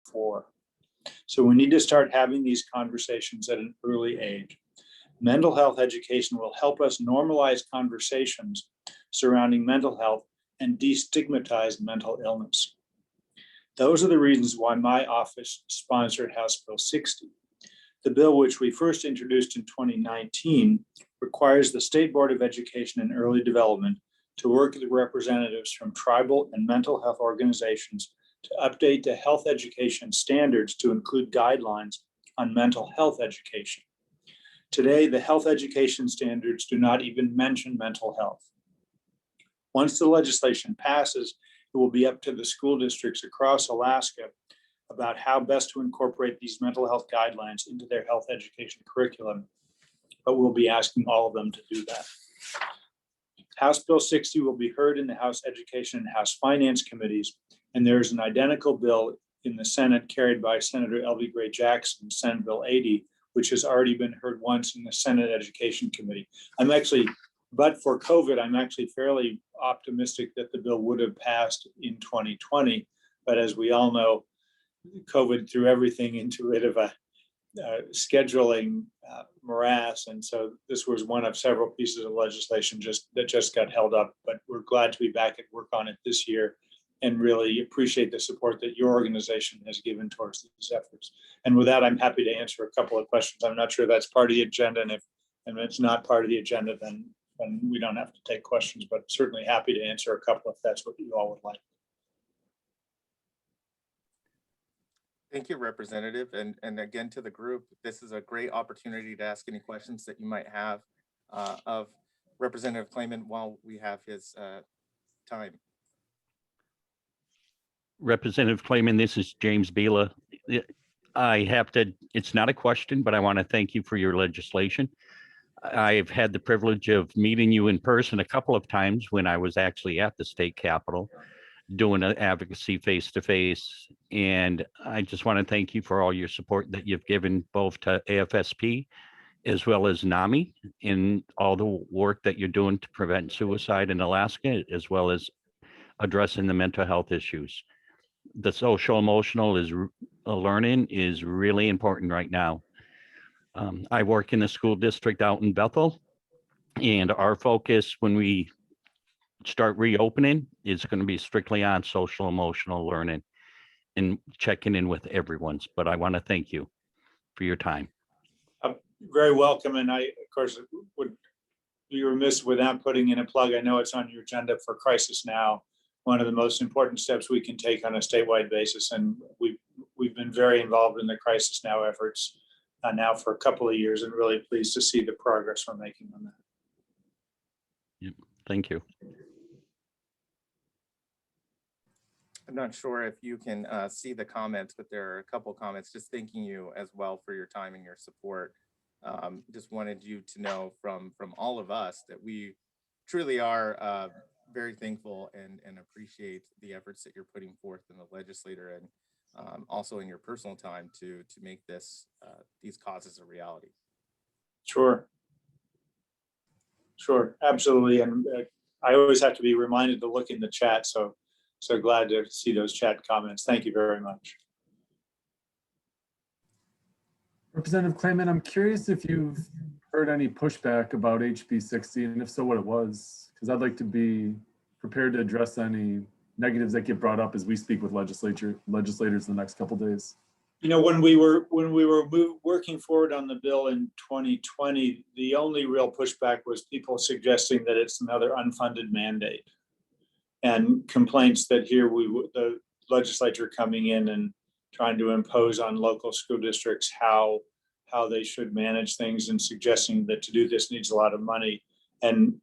before. So we need to start having these conversations at an early age. Mental health education will help us normalize conversations surrounding mental health and destigmatize mental illness. Those are the reasons why my office sponsored House Bill 60. The bill, which we first introduced in 2019, requires the State Board of Education and Early Development to work with representatives from tribal and mental health organizations to update the health education standards to include guidelines on mental health education. Today, the health education standards do not even mention mental health. Once the legislation passes, it will be up to the school districts across Alaska about how best to incorporate these mental health guidelines into their health education curriculum, but we'll be asking all of them to do that. House Bill 60 will be heard in the House Education and House Finance Committees, and there is an identical bill in the Senate carried by Senator L.B. Gray Jackson, Senate Bill 80, which has already been heard once in the Senate Education Committee. But for COVID, I'm actually fairly optimistic that the bill would have passed in 2020. But as we all know, COVID threw everything into a bit of a scheduling morass. And so this was one of several pieces of legislation that just got held up. But we're glad to be back at work on it this year and really appreciate the support that your organization has given towards these efforts. And with that, I'm happy to answer a couple of questions. I'm not sure that's part of the agenda. And if it's not part of the agenda, then we don't have to take questions, but certainly happy to answer a couple if that's what you all would like. Thank you, Representative. And again, to the group, this is a great opportunity to ask any questions that you might have of Representative Klayman while we have his time. Representative Klayman, this is James Bila. It's not a question, but I want to thank you for your legislation. I've had the privilege of meeting you in person a couple of times when I was actually at the state capitol doing an advocacy face-to-face. And I just want to thank you for all your support that you've given both to AFSP as well as NAMI in all the work that you're doing to prevent suicide in Alaska, as well as addressing the mental health issues. The social emotional learning is really important right now. I work in the school district out in Bethel, and our focus when we start reopening is going to be strictly on social emotional learning and checking in with everyone's. But I want to thank you for your time. Very welcome. And I, of course, would be remiss without putting in a plug. I know it's on your agenda for Crisis Now, one of the most important steps we can take on a statewide basis. And we've been very involved in the Crisis Now efforts now for a couple of years, and really pleased to see the progress we're making on that. Yep. Thank you. I'm not sure if you can see the comments, but there are a couple comments just thanking you as well for your time and your support. Just wanted you to know from all of us that we truly are very thankful and appreciate the efforts that you're putting forth in the legislator and also in your personal time to make these causes a reality. Sure, absolutely. And I always have to be reminded to look in the chat. So glad to see those chat comments. Thank you very much. Representative Klayman, I'm curious if you've heard any pushback about HB 60, and if so, what it was, because I'd like to be prepared to address any negatives that get brought up as we speak with legislators in the next couple of days. You know, when we were working forward on the bill in 2020, the only real pushback was people suggesting that it's another unfunded mandate, and complaints that here the legislature coming in and trying to impose on local school districts how they should manage things, and suggesting that to do this needs a lot of money. And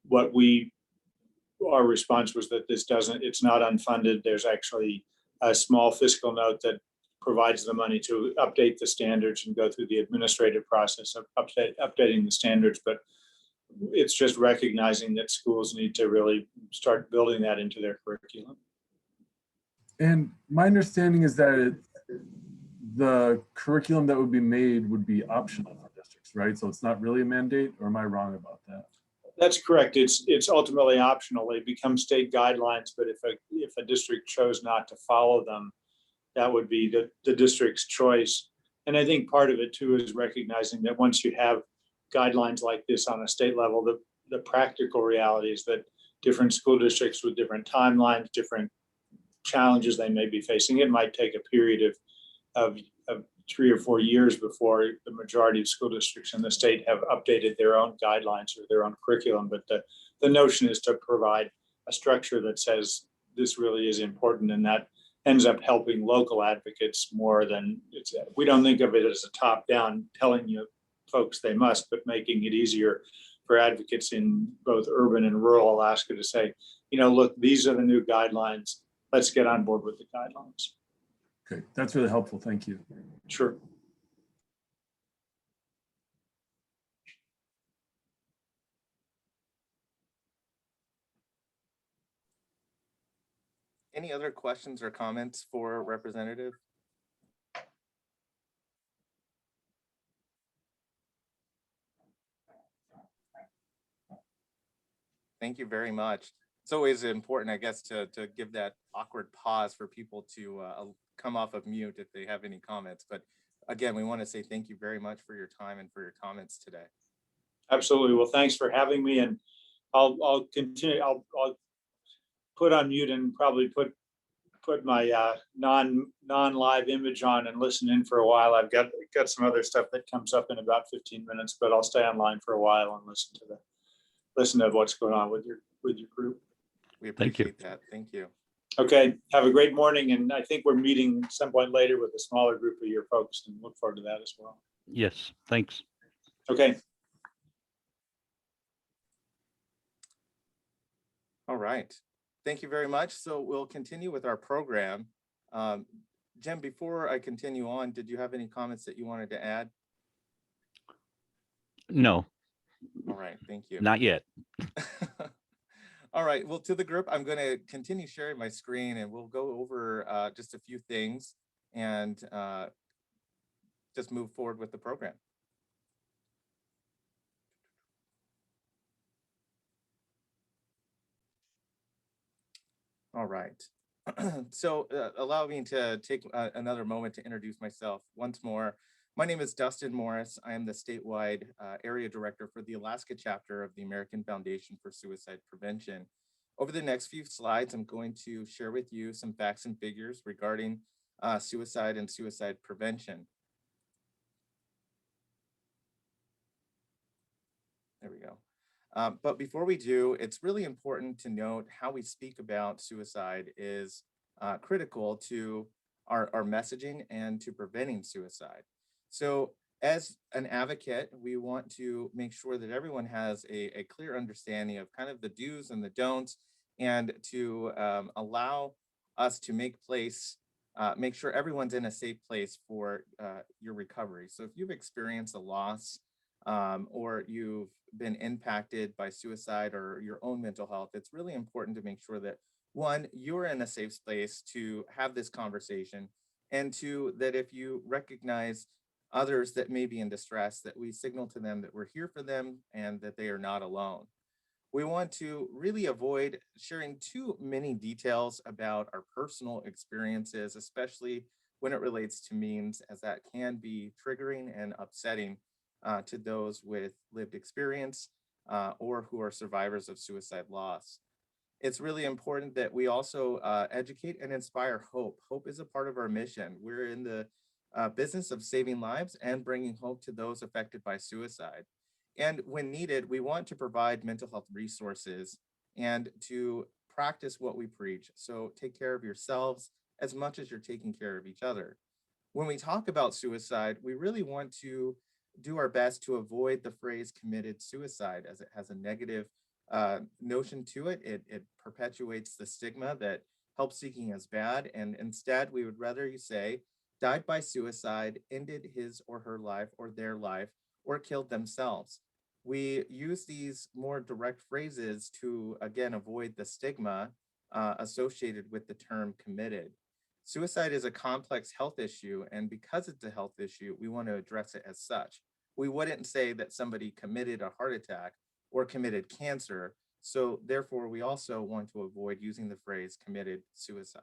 our response was that it's not unfunded. There's actually a small fiscal note that provides the money to update the standards and go through the administrative process of updating the standards. But it's just recognizing that schools need to really start building that into their curriculum. And my understanding is that the curriculum that would be made would be optional for districts, right? So it's not really a mandate, or am I wrong about that? That's correct. It's ultimately optional. They become state guidelines, but if a district chose not to follow them, that would be the district's choice. And I think part of it too is recognizing that once you have guidelines like this on a state level, the practical reality is that different school districts with different timelines, different challenges they may be facing, it might take a period of 3 or 4 years before the majority of school districts in the state have updated their own guidelines or their own curriculum. But the notion is to provide a structure that says this really is important, and that ends up helping local advocates more than we don't think of it as a top down telling you folks they must, but making it easier for advocates in both urban and rural Alaska to say, look, these are the new guidelines. Let's get on board with the guidelines. Okay, that's really helpful. Thank you. Sure. Any other questions or comments for Representative? Thank you very much. It's always important, I guess, to give that awkward pause for people to come off of mute if they have any comments. But again, we want to say thank you very much for your time and for your comments today. Absolutely. Well, thanks for having me, and I'll continue. I'll put on mute and probably put my non-live image on and listen in for a while. I've got some other stuff that comes up in about 15 minutes, but I'll stay online for a while and listen to what's going on with your group. We appreciate that. Thank you. Okay. Have a great morning, and I think we're meeting some point later with a smaller group of your folks, and look forward to that as well. Yes, thanks. Okay. All right. Thank you very much. So we'll continue with our program. Jem, before I continue on, did you have any comments that you wanted to add? No. All right. Thank you. Not yet. All right. Well, to the group, I'm going to continue sharing my screen, and we'll go over just a few things and just move forward with the program. All right. So allow me to take another moment to introduce myself once more. My name is Dustin Morris. I am the statewide area director for the Alaska chapter of the American Foundation for Suicide Prevention. Over the next few slides, I'm going to share with you some facts and figures regarding suicide and suicide prevention. There we go. But before we do, it's really important to note how we speak about suicide is critical to our messaging and to preventing suicide. So as an advocate, we want to make sure that everyone has a clear understanding of kind of the do's and the don'ts, and to allow us to make sure everyone's in a safe place for your recovery. So if you've experienced a loss or you've been impacted by suicide or your own mental health, it's really important to make sure that, one, you're in a safe space to have this conversation, and two, that if you recognize others that may be in distress, that we signal to them that we're here for them and that they are not alone. We want to really avoid sharing too many details about our personal experiences, especially when it relates to means, as that can be triggering and upsetting to those with lived experience or who are survivors of suicide loss. It's really important that we also educate and inspire hope. Hope is a part of our mission. We're in the business of saving lives and bringing hope to those affected by suicide. And when needed, we want to provide mental health resources and to practice what we preach. So take care of yourselves as much as you're taking care of each other. When we talk about suicide, we really want to do our best to avoid the phrase committed suicide, as it has a negative notion to it. It perpetuates the stigma that help seeking is bad. And instead, we would rather you say died by suicide, ended his or her life or their life, or killed themselves. We use these more direct phrases to, again, avoid the stigma associated with the term committed. Suicide is a complex health issue, and because it's a health issue, we want to address it as such. We wouldn't say that somebody committed a heart attack or committed cancer, so therefore we also want to avoid using the phrase committed suicide.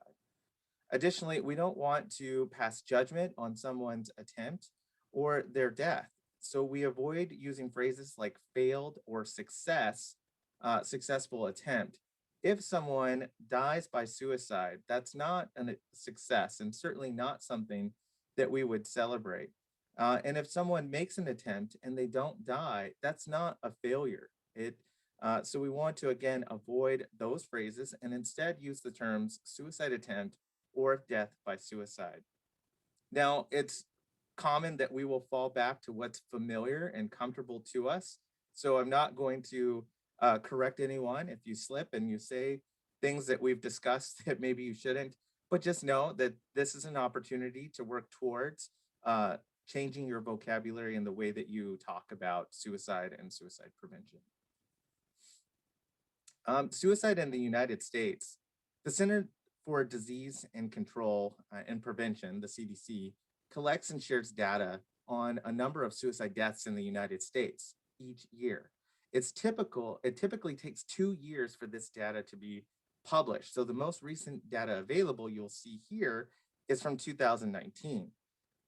Additionally, we don't want to pass judgment on someone's attempt or their death. So we avoid using phrases like failed or successful attempt. If someone dies by suicide, that's not a success and certainly not something that we would celebrate. And if someone makes an attempt and they don't die, that's not a failure. So we want to, again, avoid those phrases and instead use the terms suicide attempt or death by suicide. Now, it's common that we will fall back to what's familiar and comfortable to us. So I'm not going to correct anyone if you slip and you say things that we've discussed that maybe you shouldn't, but just know that this is an opportunity to work towards changing your vocabulary and the way that you talk about suicide and suicide prevention. Suicide in the United States, the Center for Disease and Control and Prevention, the CDC, collects and shares data on a number of suicide deaths in the United States each year. It typically takes 2 years for this data to be published. So the most recent data available you'll see here is from 2019.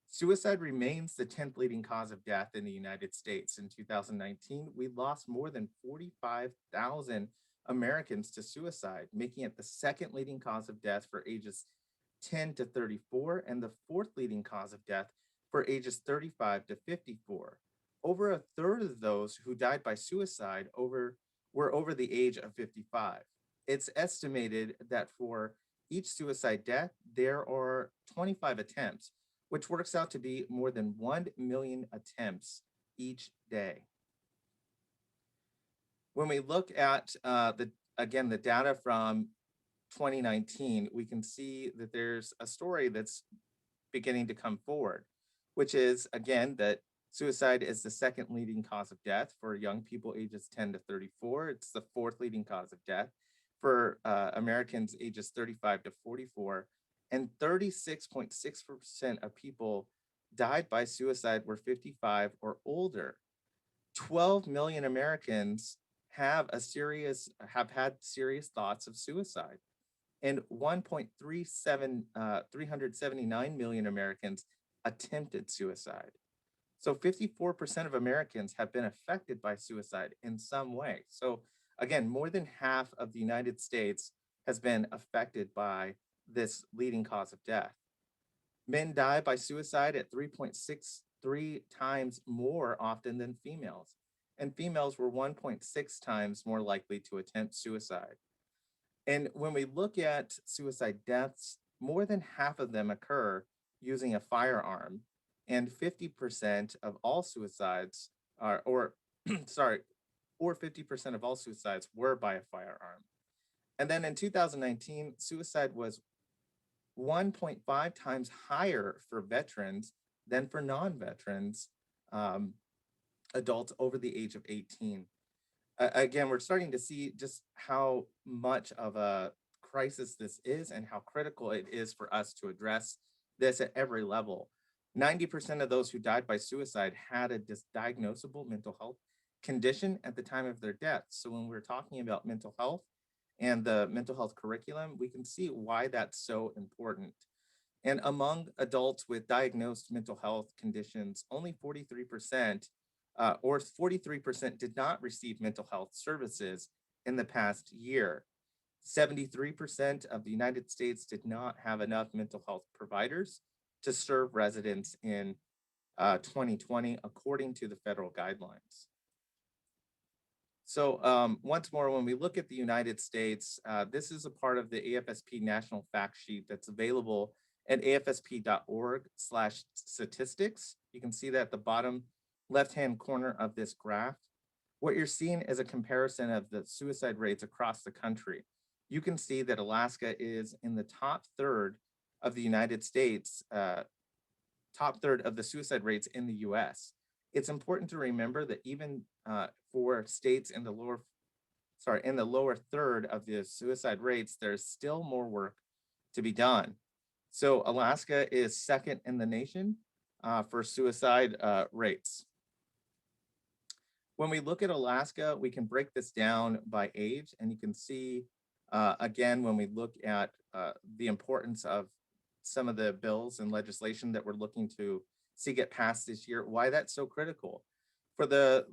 Suicide remains the 10th leading cause of death in the United States. In 2019, we lost more than 45,000 Americans to suicide, making it the second leading cause of death for ages 10 to 34 and the fourth leading cause of death for ages 35 to 54. Over a third of those who died by suicide were over the age of 55. It's estimated that for each suicide death, there are 25 attempts, which works out to be more than 1 million attempts each day. When we look at the data from 2019, we can see that there's a story that's beginning to come forward, which is, again, that suicide is the second leading cause of death for young people ages 10 to 34. It's the fourth leading cause of death for Americans ages 35 to 44. And 36.6% of people died by suicide were 55 or older. 12 million Americans have had serious thoughts of suicide, and 379 million Americans attempted suicide. So 54% of Americans have been affected by suicide in some way. So again, more than half of the United States has been affected by this leading cause of death. Men die by suicide at 3.63 times more often than females, and females were 1.6 times more likely to attempt suicide. And when we look at suicide deaths, more than half of them occur using a firearm, and 50% of all suicides or 50% of all suicides were by a firearm. And then in 2019, suicide was 1.5 times higher for veterans than for non-veterans adults over the age of 18. Again, we're starting to see just how much of a crisis this is and how critical it is for us to address this at every level. 90% of those who died by suicide had a diagnosable mental health condition at the time of their death. So when we're talking about mental health and the mental health curriculum, we can see why that's so important. And among adults with diagnosed mental health conditions, only 43% did not receive mental health services in the past year. 73% of the United States did not have enough mental health providers to serve residents in 2020, according to the federal guidelines. So once more, when we look at the United States, this is a part of the AFSP National Fact Sheet that's available at afsp.org/statistics. You can see that at the bottom left-hand corner of this graph. What you're seeing is a comparison of the suicide rates across the country. You can see that Alaska is in the top third of the United States, top third of the suicide rates in the US. It's important to remember that even for states in the lower third of the suicide rates, there's still more work to be done. So Alaska is second in the nation for suicide rates. When we look at Alaska, we can break this down by age, and you can see, again, when we look at the importance of some of the bills and legislation that we're looking to see get passed this year, why that's so critical. For the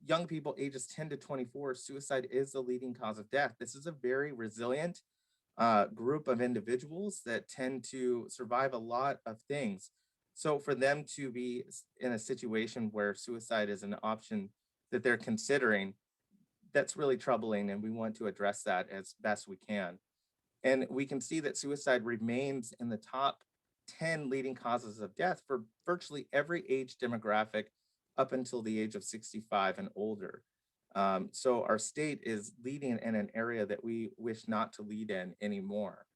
young people ages 10 to 24, suicide is the leading cause of death. This is a very resilient group of individuals that tend to survive a lot of things. So for them to be in a situation where suicide is an option that they're considering, that's really troubling, and we want to address that as best we can. And we can see that suicide remains in the top 10 leading causes of death for virtually every age demographic up until the age of 65 and older. So our state is leading in an area that we wish not to lead in anymore.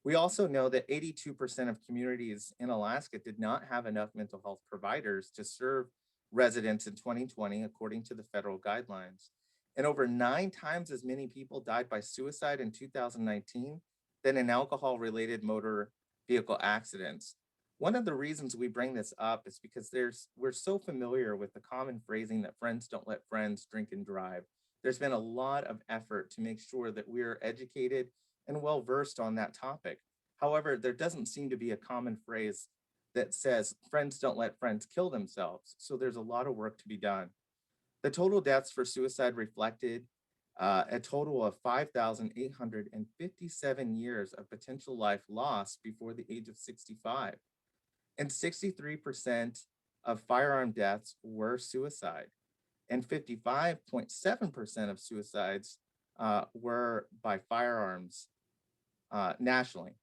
We also know that 82% of communities in Alaska did not have enough mental health providers to serve residents in 2020, according to the federal guidelines. And over 9 times as many people died by suicide in 2019 than in alcohol-related motor vehicle accidents. One of the reasons we bring this up is because we're so familiar with the common phrasing that friends don't let friends drink and drive. There's been a lot of effort to make sure that we're educated and well-versed on that topic. However, there doesn't seem to be a common phrase that says friends don't let friends kill themselves. So there's a lot of work to be done. The total deaths for suicide reflected a total of 5,857 years of potential life lost before the age of 65. And 63% of firearm deaths were suicide. And 55.7% of suicides were by firearms nationally.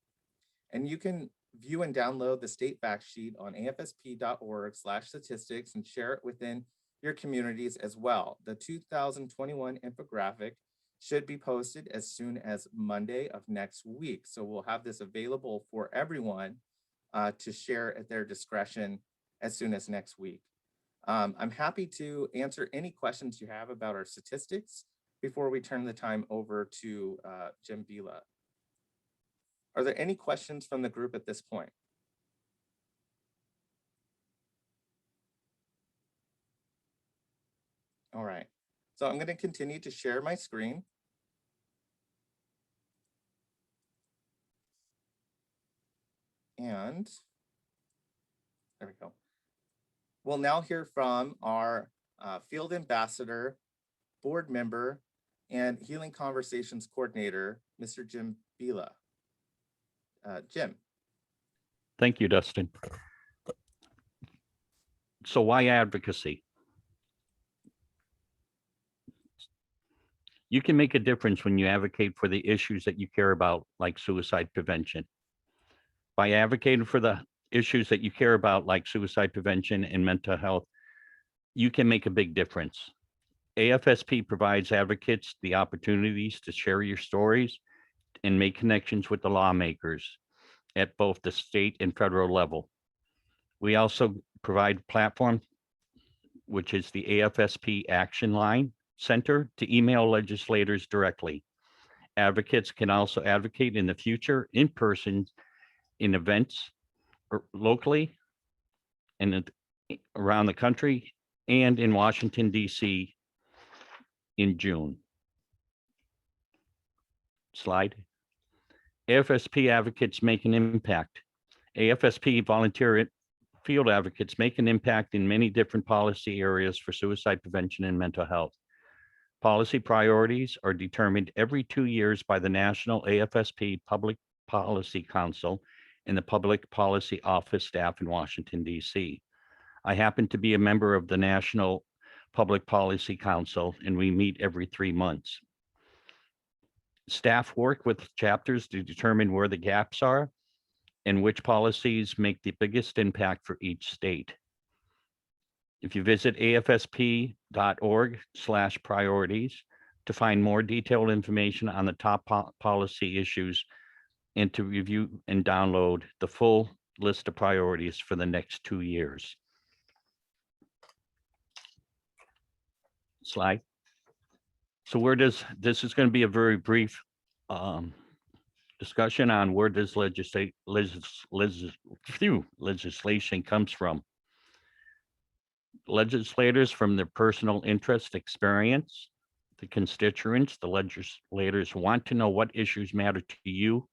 And you can view and download the state fact sheet on afsp.org/statistics and share it within your communities as well. The 2021 infographic should be posted as soon as Monday of next week. So we'll have this available for everyone to share at their discretion as soon as next week. I'm happy to answer any questions you have about our statistics before we turn the time over to Jim Vila. Are there any questions from the group at this point? All right, so I'm going to continue to share my screen. And there we go. We'll now hear from our field ambassador, board member, and Healing Conversations coordinator, Mr. Jim Vila. Jim. Thank you, Dustin. So why advocacy? You can make a difference when you advocate for the issues that you care about, like suicide prevention. By advocating for the issues that you care about, like suicide prevention and mental health, you can make a big difference. AFSP provides advocates the opportunities to share your stories and make connections with the lawmakers at both the state and federal level. We also provide a platform, which is the AFSP Action Line Center, to email legislators directly. Advocates can also advocate in the future in person in events or locally and around the country and in Washington, D.C. in June. Slide. AFSP advocates make an impact. AFSP volunteer field advocates make an impact in many different policy areas for suicide prevention and mental health. Policy priorities are determined every 2 years by the National AFSP Public Policy Council and the Public Policy Office staff in Washington, D.C. I happen to be a member of the National Public Policy Council, and we meet every 3 months. Staff work with chapters to determine where the gaps are and which policies make the biggest impact for each state. If you visit afsp.org/priorities to find more detailed information on the top policy issues and to review and download the full list of priorities for the next 2 years. Slide. So where does, this is going to be a very brief discussion on where does legislation comes from. Legislators from their personal interest experience, the constituents, the legislators want to know what issues matter to you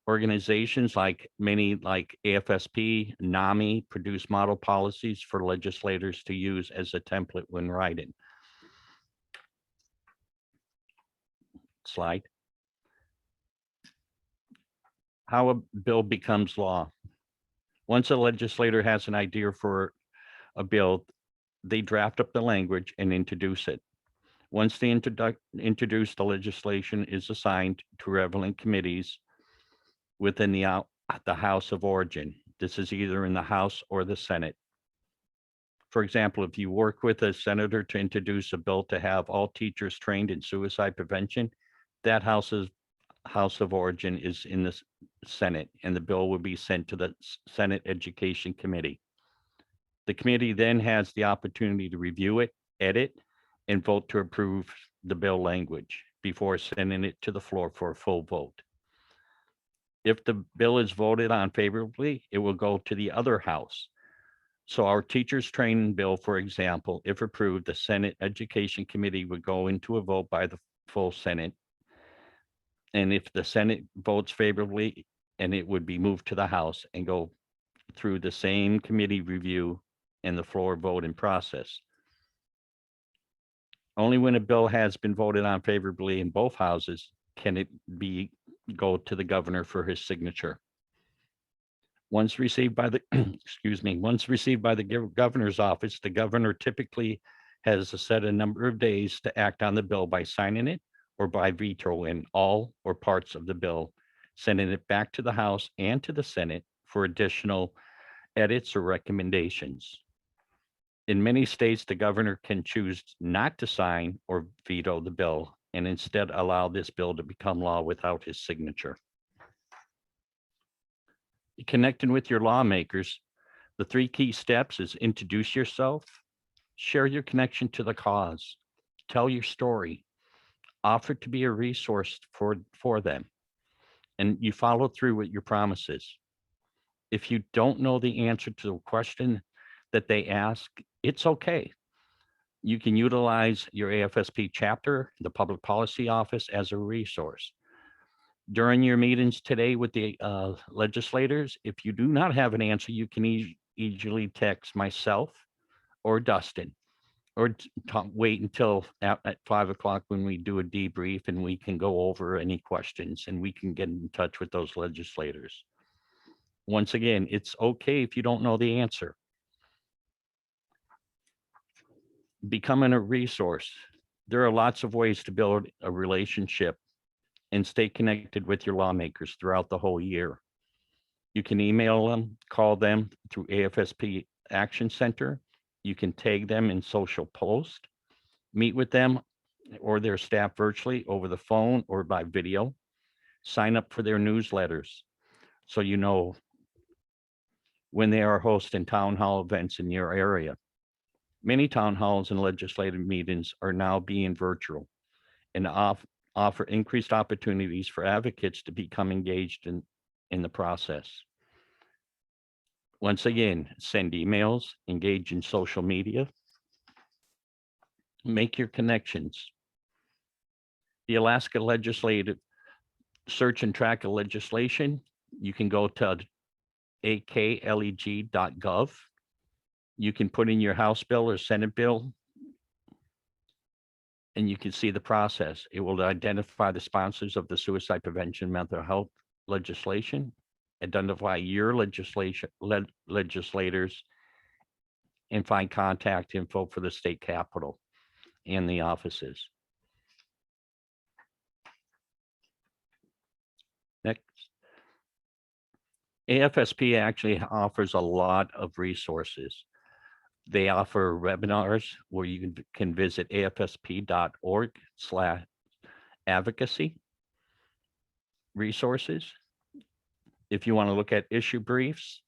Organizations like AFSP, NAMI produce model policies for legislators to use as a template when writing. Slide. How a bill becomes law. Once a legislator has an idea for a bill, they draft up the language and introduce it. Once they introduce, the legislation is assigned to relevant committees within the House of Origin. This is either in the House or the Senate. For example, if you work with a senator to introduce a bill to have all teachers trained in suicide prevention, that House of Origin is in the Senate, and the bill will be sent to the Senate Education Committee. The committee then has the opportunity to review it, edit, and vote to approve the bill language before sending it to the floor for a full vote. If the bill is voted on favorably, it will go to the other house. So our teachers training bill, for example, if approved, the Senate Education Committee would go into a vote by the full Senate. And if the Senate votes favorably, and it would be moved to the House and go through the same committee review and the floor voting process. Only when a bill has been voted on favorably in both houses can it go to the governor for his signature. Once received by the, once received by the governor's office, the governor typically has a set number of days to act on the bill by signing it or by vetoing all or parts of the bill, sending it back to the House and to the Senate for additional edits or recommendations. In many states, the governor can choose not to sign or veto the bill and instead allow this bill to become law without his signature. Connecting with your lawmakers, the 3 key steps is introduce yourself, share your connection to the cause, tell your story, offer to be a resource for them, and you follow through with your promises. If you don't know the answer to the question that they ask, it's okay. You can utilize your AFSP chapter, the Public Policy Office, as a resource. During your meetings today with the legislators, if you do not have an answer, you can easily text myself or Dustin, or wait until at 5 o'clock when we do a debrief and we can go over any questions and we can get in touch with those legislators. Once again, it's okay if you don't know the answer. Becoming a resource. There are lots of ways to build a relationship and stay connected with your lawmakers throughout the whole year. You can email them, call them through AFSP Action Center. You can tag them in social posts, meet with them or their staff virtually over the phone or by video, sign up for their newsletters so you know when they are hosting town hall events in your area. Many town halls and legislative meetings are now being virtual and offer increased opportunities for advocates to become engaged in the process. Once again, send emails, engage in social media, make your connections. The Alaska Legislative Search and Track of Legislation, you can go to akleg.gov. You can put in your House bill or Senate bill, and you can see the process. It will identify the sponsors of the suicide prevention mental health legislation, identify your legislators, and find contact info for the state capitol and the offices. Next. AFSP actually offers a lot of resources. They offer webinars where you can visit afsp.org/advocacy resources. If you want to look at issue briefs,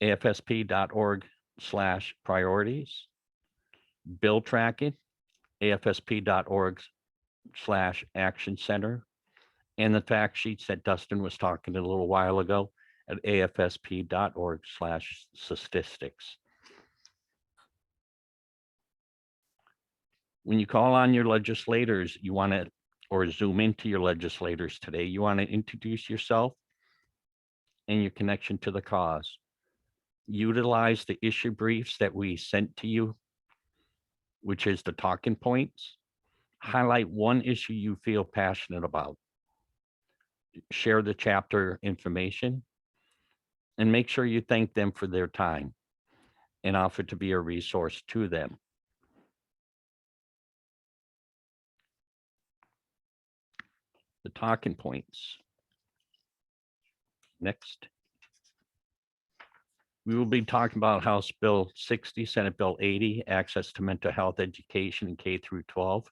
afsp.org/priorities, bill tracking, afsp.org/action center, and the fact sheets that Dustin was talking a little while ago at afsp.org/statistics. When you call on your legislators, you want to, or Zoom into your legislators today, you want to introduce yourself, and your connection to the cause. Utilize the issue briefs that we sent to you, which is the talking points. Highlight one issue you feel passionate about. Share the chapter information, and make sure you thank them for their time and offer to be a resource to them. The talking points. Next. We will be talking about House Bill 60, Senate Bill 80, access to mental health education in K through 12.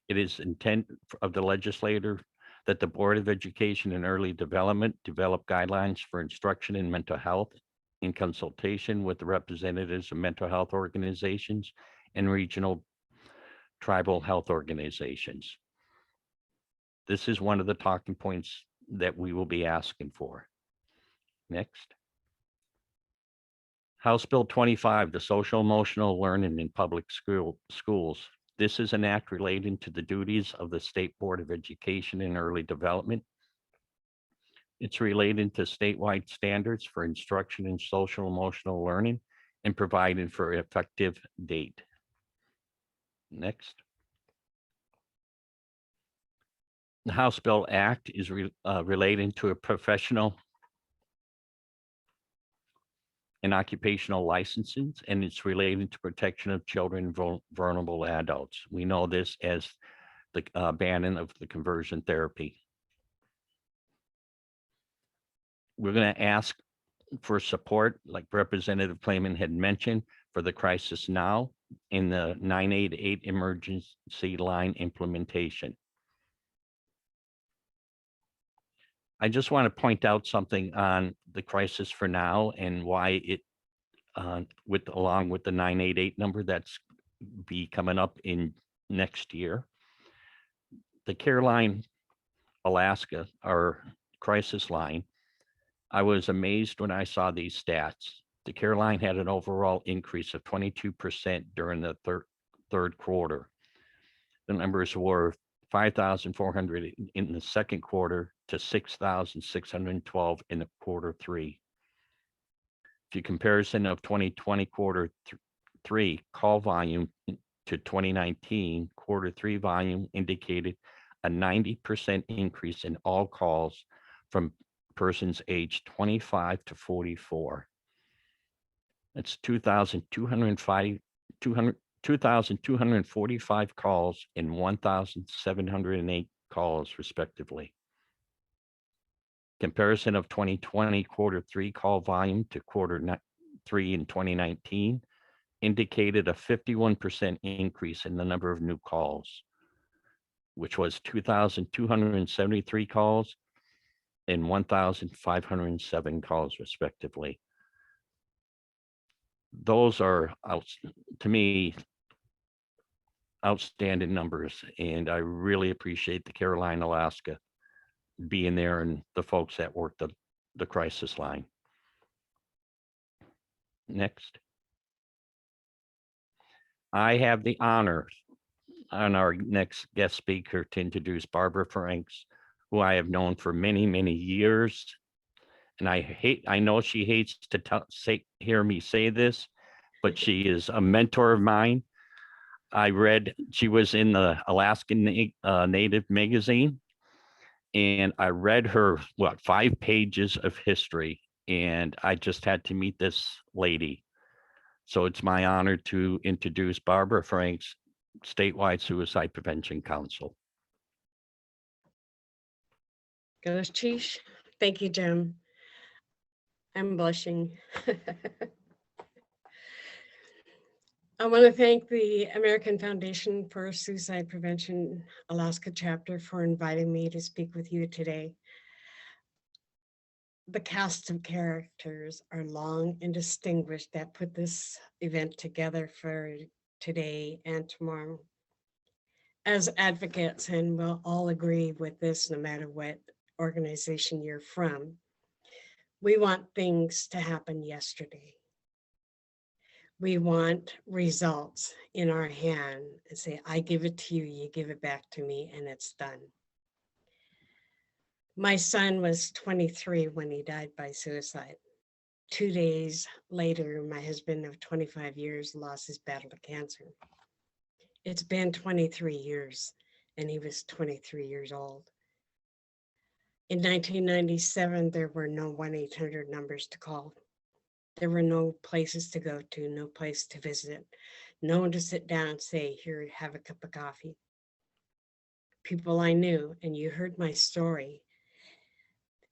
It is intent of the legislator that the Board of Education and Early Development develop guidelines for instruction in mental health in consultation with the representatives of mental health organizations and regional tribal health organizations. This is one of the talking points that we will be asking for. Next. House Bill 25, the social emotional learning in public schools. This is an act relating to the duties of the State Board of Education and Early Development. It's related to statewide standards for instruction in social emotional learning and providing for effective date. Next. The House Bill Act is relating to a professional and occupational licenses, and it's related to protection of children and vulnerable adults. We know this as the banning of the conversion therapy. We're going to ask for support, like Representative Clayman had mentioned, for the Crisis Now in the 988 emergency line implementation. I just want to point out something on the Crisis for Now and why it, along with the 988 number that's be coming up in next year. The Care Line Alaska, our crisis line, I was amazed when I saw these stats. The Care Line had an overall increase of 22% during the third quarter. The numbers were 5,400 in the second quarter to 6,612 in the quarter three. The comparison of 2020 quarter three call volume to 2019 quarter three volume indicated a 90% increase in all calls from persons aged 25 to 44. That's 2,245 calls and 1,708 calls respectively. Comparison of 2020 quarter three call volume to quarter three in 2019 indicated a 51% increase in the number of new calls, which was 2,273 calls and 1,507 calls respectively. Those are, to me, outstanding numbers, and I really appreciate the Caroline, Alaska being there and the folks that work the crisis line. Next. I have the honor on our next guest speaker to introduce Barbara Franks, who I have known for many, many years. And I know she hates to hear me say this, but she is a mentor of mine. She was in the Alaskan Native magazine, and I read her, 5 pages of history, and I just had to meet this lady. So it's my honor to introduce Barbara Franks, Statewide Suicide Prevention Council. Gosh, Chief. Thank you, Jim. I'm blushing. I want to thank the American Foundation for Suicide Prevention Alaska chapter for inviting me to speak with you today. The cast of characters are long and distinguished that put this event together for today and tomorrow. As advocates, and we'll all agree with this no matter what organization you're from, we want things to happen yesterday. We want results in our hand and say, I give it to you, you give it back to me, and it's done. My son was 23 when he died by suicide. 2 days later, my husband of 25 years lost his battle to cancer. It's been 23 years, and he was 23 years old. In 1997, there were no 1-800 numbers to call. There were no places to go to, no place to visit, no one to sit down and say, here, have a cup of coffee. People I knew, and you heard my story,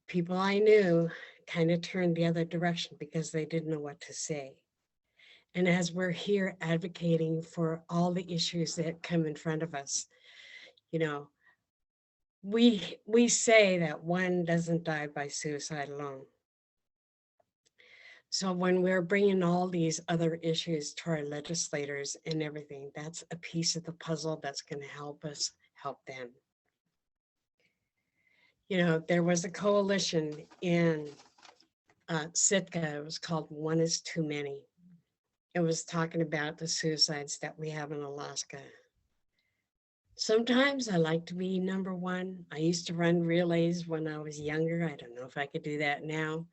people I knew kind of turned the other direction because they didn't know what to say. And as we're here advocating for all the issues that come in front of us, you know, we say that one doesn't die by suicide alone. So when we're bringing all these other issues to our legislators and everything, that's a piece of the puzzle that's going to help us help them. You know, there was a coalition in Sitka. It was called One is Too Many. It was talking about the suicides that we have in Alaska. Sometimes I like to be number one. I used to run relays when I was younger. I don't know if I could do that now.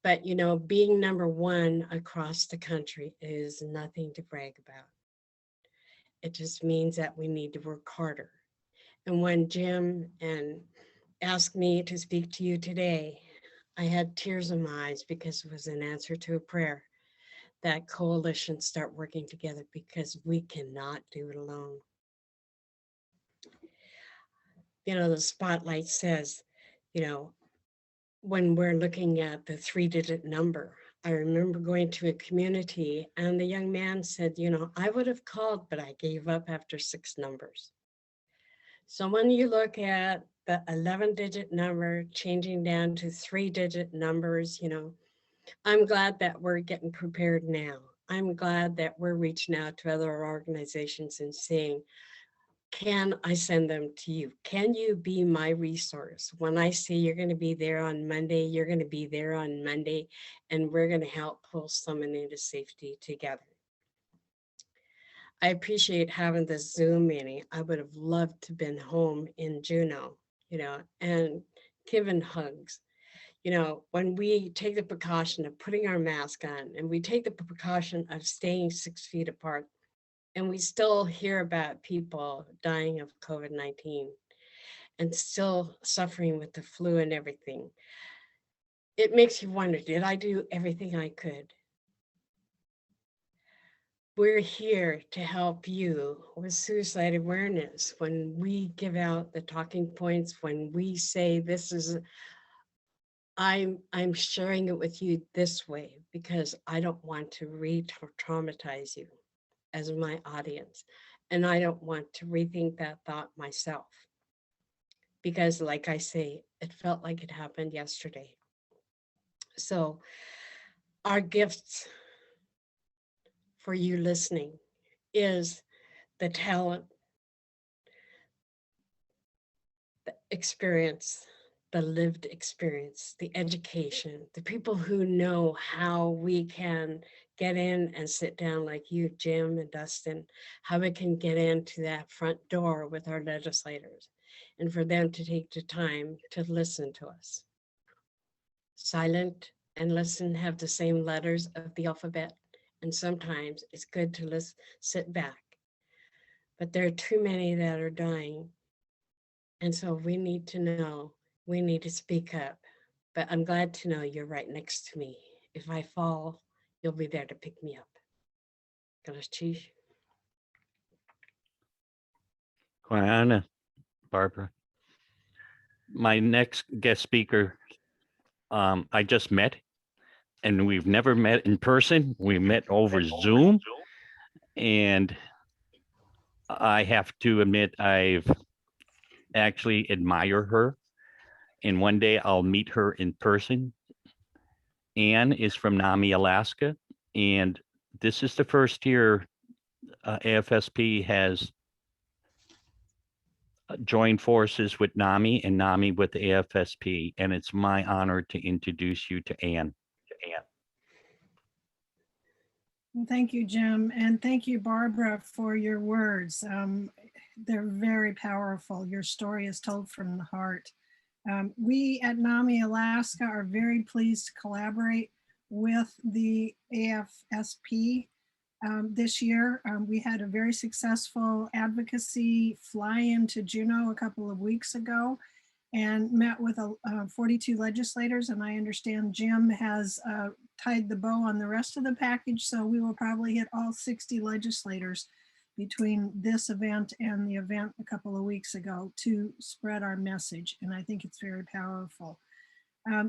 But, you know, being number one across the country is nothing to brag about. It just means that we need to work harder. And when Jim asked me to speak to you today, I had tears in my eyes because it was an answer to a prayer that coalitions start working together because we cannot do it alone. You know, the spotlight says, you know, when we're looking at the 3-digit number, I remember going to a community and the young man said, you know, I would have called, but I gave up after 6 numbers. So when you look at the 11-digit number changing down to 3-digit numbers, you know, I'm glad that we're getting prepared now. I'm glad that we're reaching out to other organizations and saying, can I send them to you? Can you be my resource? When I say you're going to be there on Monday, you're going to be there on Monday, and we're going to help pull someone into safety together. I appreciate having this Zoom meeting. I would have loved to have been home in Juneau, you know, and given hugs. You know, when we take the precaution of putting our mask on and we take the precaution of staying 6 feet apart, and we still hear about people dying of COVID-19 and still suffering with the flu and everything, it makes you wonder, did I do everything I could? We're here to help you with suicide awareness. When we give out the talking points, when we say this is, I'm sharing it with you this way because I don't want to re-traumatize you as my audience. And I don't want to rethink that thought myself. Because like I say, it felt like it happened yesterday. So our gifts for you listening is the talent, the experience, the lived experience, the education, the people who know how we can get in and sit down like you, Jim and Dustin, how we can get into that front door with our legislators and for them to take the time to listen to us. Silent and listen have the same letters of the alphabet, and sometimes it's good to sit back. But there are too many that are dying, and so we need to know, we need to speak up. But I'm glad to know you're right next to me. If I fall, you'll be there to pick me up. Gracias. Juana, Barbara. My next guest speaker, I just met, and we've never met in person. We met over Zoom, and I have to admit, I've actually admire her, and one day I'll meet her in person. Anne is from NAMI, Alaska, and this is the first year AFSP has joined forces with NAMI and NAMI with AFSP, and it's my honor to introduce you to Anne. Well, thank you, Jim, and thank you, Barbara, for your words. They're very powerful. Your story is told from the heart. We at NAMI Alaska are very pleased to collaborate with the AFSP this year. We had a very successful advocacy fly-in to Juneau a couple of weeks ago and met with 42 legislators. And I understand Jim has tied the bow on the rest of the package. So we will probably hit all 60 legislators between this event and the event a couple of weeks ago to spread our message. And I think it's very powerful.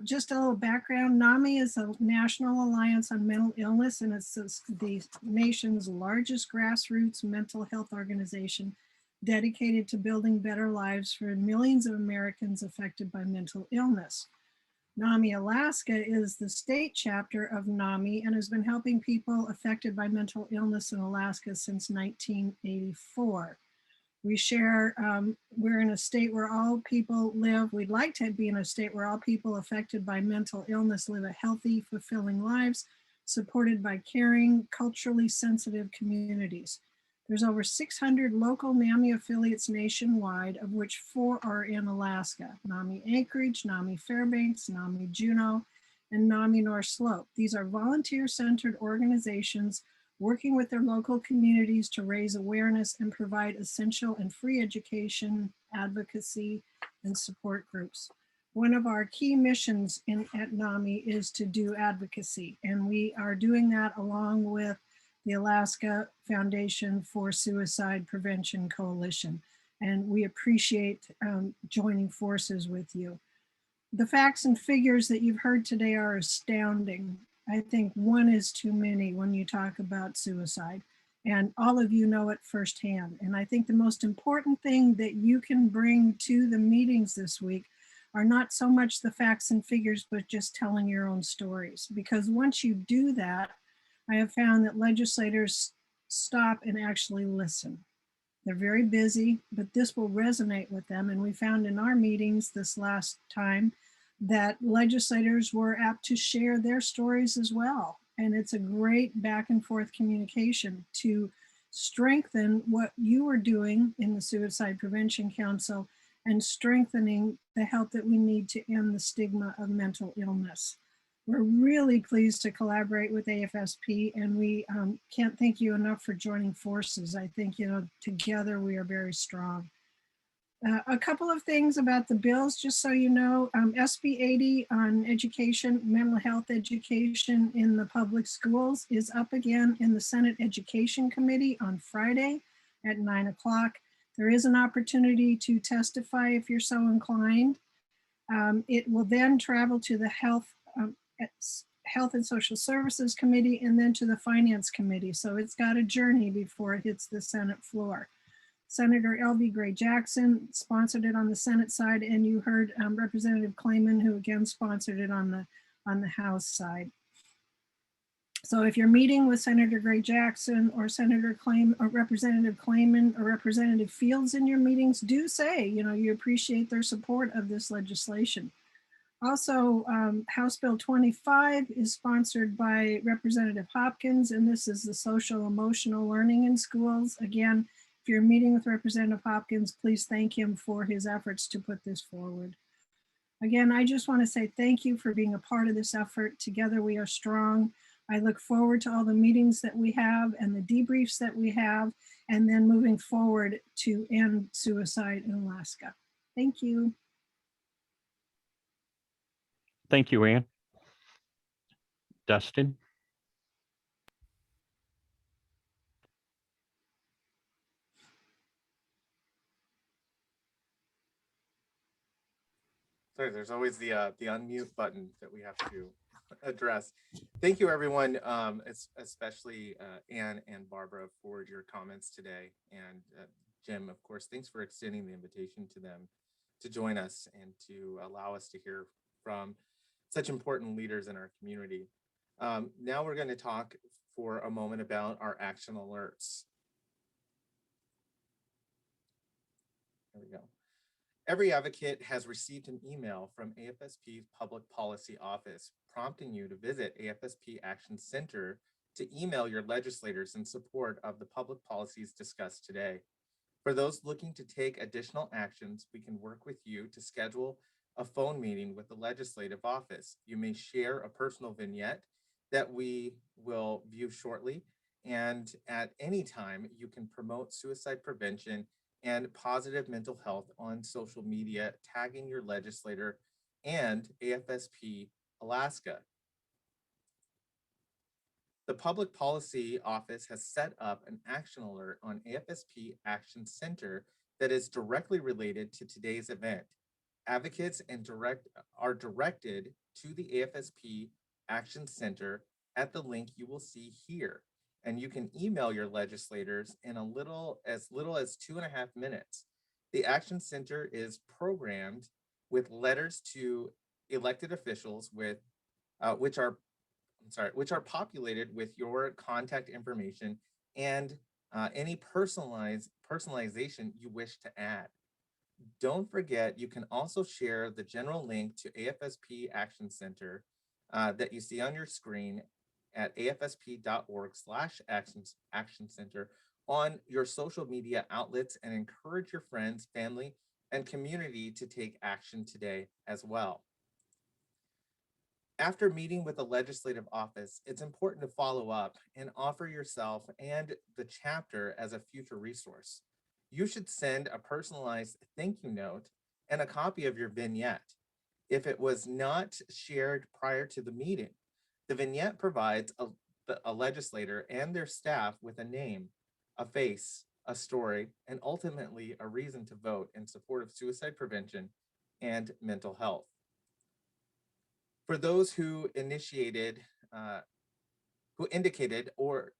Just a little background, NAMI is a National Alliance on Mental Illness, and it's the nation's largest grassroots mental health organization dedicated to building better lives for millions of Americans affected by mental illness. NAMI Alaska is the state chapter of NAMI and has been helping people affected by mental illness in Alaska since 1984. We share, we're in a state where all people live. We'd like to be in a state where all people affected by mental illness live a healthy, fulfilling lives, supported by caring, culturally sensitive communities. There's over 600 local NAMI affiliates nationwide, of which 4 are in Alaska: NAMI Anchorage, NAMI Fairbanks, NAMI Juneau, and NAMI North Slope. These are volunteer-centered organizations working with their local communities to raise awareness and provide essential and free education, advocacy, and support groups. One of our key missions at NAMI is to do advocacy, and we are doing that along with the Alaska Foundation for Suicide Prevention Coalition, and we appreciate joining forces with you. The facts and figures that you've heard today are astounding. I think one is too many when you talk about suicide, and all of you know it firsthand. And I think the most important thing that you can bring to the meetings this week are not so much the facts and figures, but just telling your own stories. Because once you do that, I have found that legislators stop and actually listen. They're very busy, but this will resonate with them. And we found in our meetings this last time that legislators were apt to share their stories as well. And it's a great back and forth communication to strengthen what you are doing in the Suicide Prevention Council and strengthening the help that we need to end the stigma of mental illness. We're really pleased to collaborate with AFSP, and we can't thank you enough for joining forces. I think, together we are very strong. A couple of things about the bills, just so you know, SB 80 on education, mental health education in the public schools is up again in the Senate Education Committee on Friday at 9 o'clock. There is an opportunity to testify if you're so inclined. It will then travel to the Health and Social Services Committee and then to the Finance Committee. So it's got a journey before it hits the Senate floor. Senator L.B. Gray Jackson sponsored it on the Senate side, and you heard Representative Clayman, who again sponsored it on the House side. So if you're meeting with Senator Gray Jackson or Senator Clayman or Representative Clayman or Representative Fields in your meetings, do say, you appreciate their support of this legislation. Also, House Bill 25 is sponsored by Representative Hopkins, and this is the social emotional learning in schools. Again, if you're meeting with Representative Hopkins, please thank him for his efforts to put this forward. Again, I just want to say thank you for being a part of this effort. Together we are strong. I look forward to all the meetings that we have and the debriefs that we have, and then moving forward to end suicide in Alaska. Thank you. Thank you, Ann. Dustin? Sorry, there's always the unmute button that we have to address. Thank you, everyone, especially Ann and Barbara for your comments today. And Jim, of course, thanks for extending the invitation to them to join us and to allow us to hear from such important leaders in our community. Now we're going to talk for a moment about our action alerts. There we go. Every advocate has received an email from AFSP Public Policy Office prompting you to visit AFSP Action Center to email your legislators in support of the public policies discussed today. For those looking to take additional actions, we can work with you to schedule a phone meeting with the legislative office. You may share a personal vignette that we will view shortly. And at any time, you can promote suicide prevention and positive mental health on social media, tagging your legislator and AFSP Alaska. The Public Policy Office has set up an action alert on AFSP Action Center that is directly related to today's event. Advocates are directed to the AFSP Action Center at the link you will see here. And you can email your legislators in as little as 2.5 minutes. The Action Center is programmed with letters to elected officials which are populated with your contact information and any personalization you wish to add. Don't forget, you can also share the general link to AFSP Action Center that you see on your screen at afsp.org/action center on your social media outlets and encourage your friends, family, and community to take action today as well. After meeting with the legislative office, it's important to follow up and offer yourself and the chapter as a future resource. You should send a personalized thank you note and a copy of your vignette. If it was not shared prior to the meeting, the vignette provides a legislator and their staff with a name, a face, a story, and ultimately a reason to vote in support of suicide prevention and mental health. For those who indicated or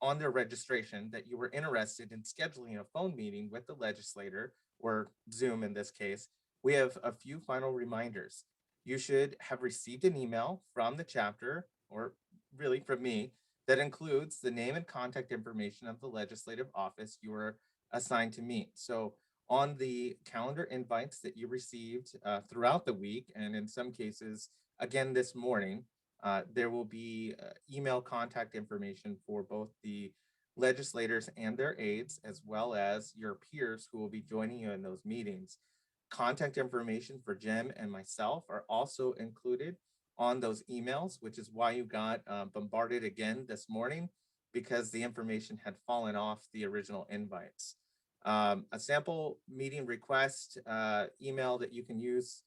on their registration that you were interested in scheduling a phone meeting with the legislator, or Zoom in this case, we have a few final reminders. You should have received an email from the chapter, or really from me, that includes the name and contact information of the legislative office you were assigned to meet. So on the calendar invites that you received throughout the week, and in some cases, again this morning, there will be email contact information for both the legislators and their aides, as well as your peers who will be joining you in those meetings. Contact information for Jim and myself are also included on those emails, which is why you got bombarded again this morning, because the information had fallen off the original invites. A sample meeting request email that you can use.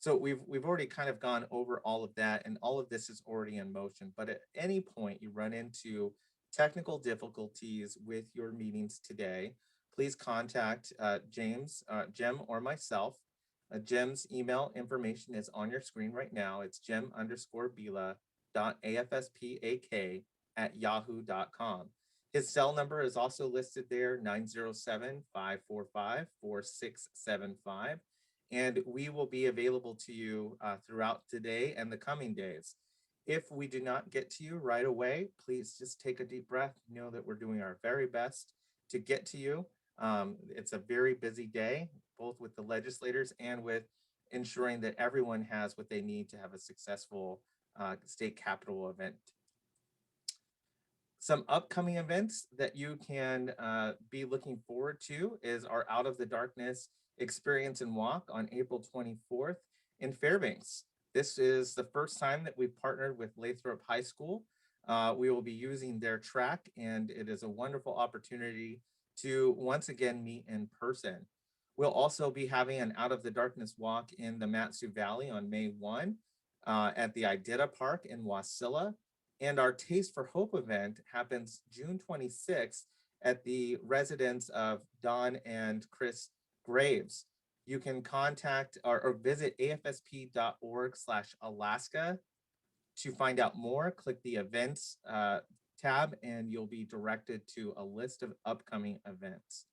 So we've already kind of gone over all of that, and all of this is already in motion. But at any point you run into technical difficulties with your meetings today, please contact Jim or myself. Jim's email information is on your screen right now. It's jim_bila.afspak@yahoo.com. His cell number is also listed there, 907-545-4675. And we will be available to you throughout today and the coming days. If we do not get to you right away, please just take a deep breath. Know that we're doing our very best to get to you. It's a very busy day, both with the legislators and with ensuring that everyone has what they need to have a successful state capitol event. Some upcoming events that you can be looking forward to is our Out of the Darkness Experience and Walk on April 24th in Fairbanks. This is the first time that we've partnered with Lathrop High School. We will be using their track, and it is a wonderful opportunity to once again meet in person. We'll also be having an Out of the Darkness walk in the Mat-Su Valley on May 1 at the Idita Park in Wasilla. And our Taste for Hope event happens June 26th at the residence of Don and Chris Graves. You can contact or visit afsp.org/Alaska to find out more. Click the events tab and you'll be directed to a list of upcoming events.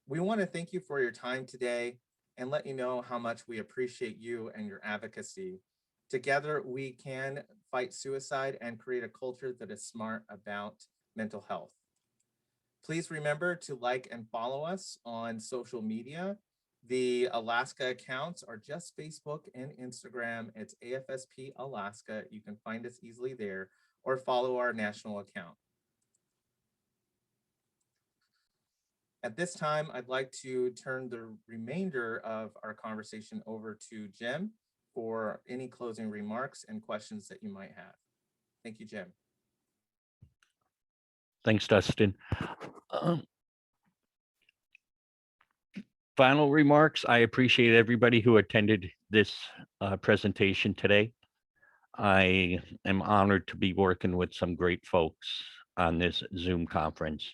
We want to thank you for your time today and let you know how much we appreciate you and your advocacy. Together, we can fight suicide and create a culture that is smart about mental health. Please remember to like and follow us on social media. The Alaska accounts are just Facebook and Instagram. It's AFSP Alaska. You can find us easily there, or follow our national account. At this time, I'd like to turn the remainder of our conversation over to Jim for any closing remarks and questions that you might have. Thank you, Jim. Thanks, Dustin. Final remarks. I appreciate everybody who attended this presentation today. I am honored to be working with some great folks on this Zoom conference.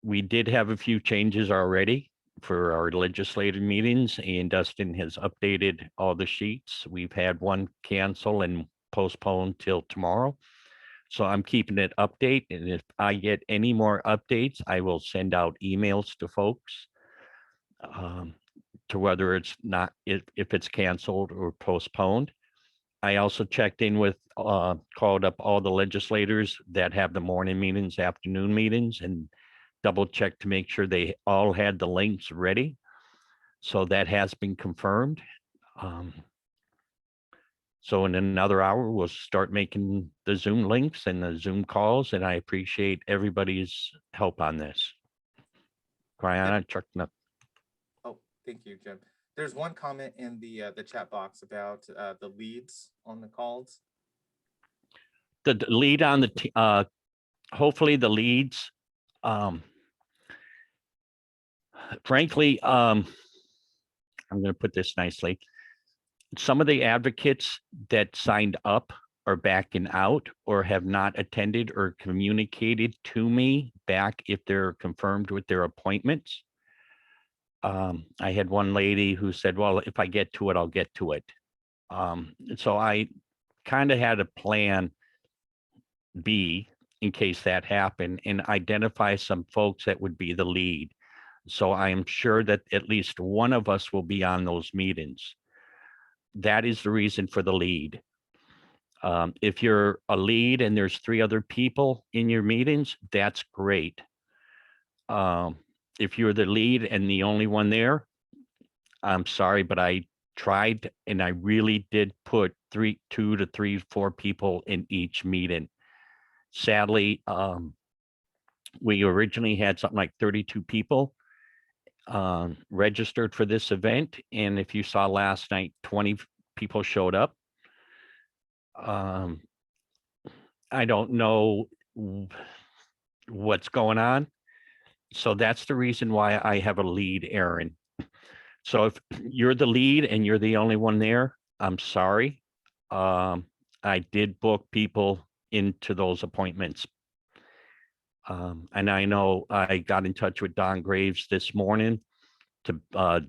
We did have a few changes already for our legislative meetings, and Dustin has updated all the sheets. We've had one cancel and postpone till tomorrow. So I'm keeping it update, and if I get any more updates, I will send out emails to folks to whether it's not, if it's canceled or postponed. I also checked in with, called up all the legislators that have the morning meetings, afternoon meetings, and double checked to make sure they all had the links ready. So that has been confirmed. So in another hour, we'll start making the Zoom links and the Zoom calls, and I appreciate everybody's help on this. Brianna, Chuck, no. Oh, thank you, Jim. There's one comment in the chat box about the leads on the calls. The lead on the, hopefully the leads, frankly, I'm going to put this nicely. Some of the advocates that signed up are backing out or have not attended or communicated to me back if they're confirmed with their appointments. I had one lady who said, well, if I get to it, I'll get to it. So I kind of had a plan B in case that happened and identify some folks that would be the lead. So I am sure that at least one of us will be on those meetings. That is the reason for the lead. If you're a lead and there's 3 other people in your meetings, that's great. If you're the lead and the only one there, I'm sorry, but I tried and I really did put 2 to 3, 4 people in each meeting. Sadly, we originally had something like 32 people registered for this event. And if you saw last night, 20 people showed up. I don't know what's going on. So that's the reason why I have a lead, Aaron. So if you're the lead and you're the only one there, I'm sorry. I did book people into those appointments. And I know I got in touch with Don Graves this morning to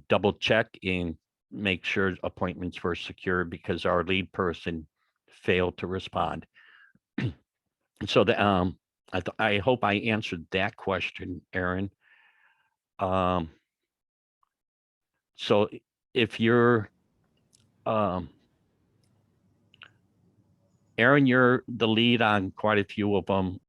double check and make sure appointments were secure because our lead person failed to respond. So the, I hope I answered that question, Aaron. So if you're, Aaron, you're the lead on quite a few of them.